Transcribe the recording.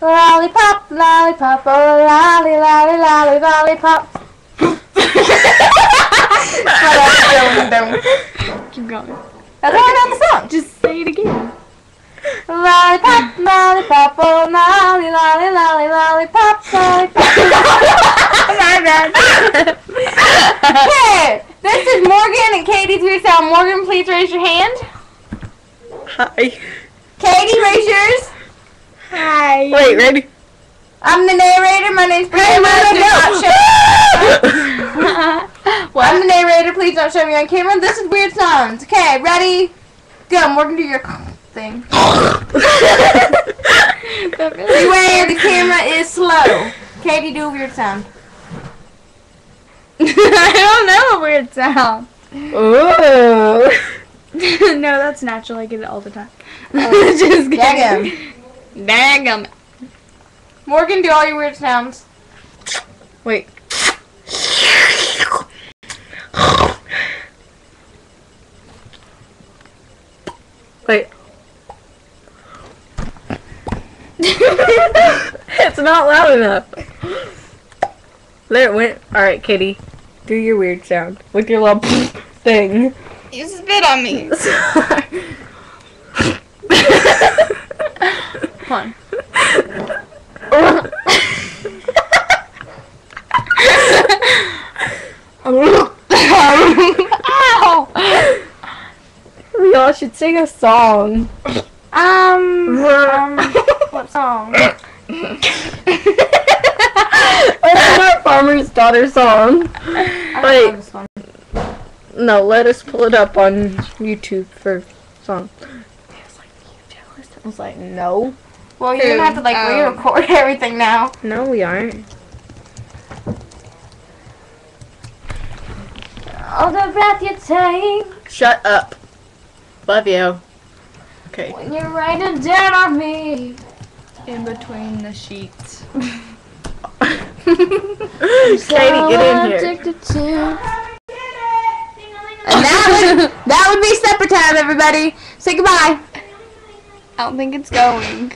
Lollipop, lollipop, oh lolly, lolly, lolly, lollipop. Keep going. That's all I know the song. Just say it again. Lollipop, lollipop, oh lolly, lolly, lolly, lollipop, lollipop. My bad. Okay, this is Morgan and Katie's weird sound. Morgan, please raise your hand. Hi. Katie, raise yours. Hi. Wait, ready? I'm the narrator. My name's Brianna. I'm the narrator. Please don't show me on camera. This is weird sounds. Okay, ready? Go. Morgan, do your thing. Beware, the camera is slow. Katie, do a weird sound. I don't know a weird sound. Ooh. No, that's natural. I get it all the time. Just kidding. Daggum. Daggum. Morgan, do all your weird sounds. Wait. Wait. It's not loud enough. There it went. Alright, Katie. Do your weird sound with your little thing. You spit on me. Come on. Ow! We all should sing a song. What song? What's our farmer's daughter song? Wait. No, let us pull it up on YouTube for song. I was like, you jealous? I was like, no. Well, you're gonna have to re-record everything now. No, we aren't. All the breath you take. Shut up. Love you. Okay. When you're writing down on me. In between the sheets. Katie, get in here. And that would be supper time, everybody. Say goodbye. I don't think it's going.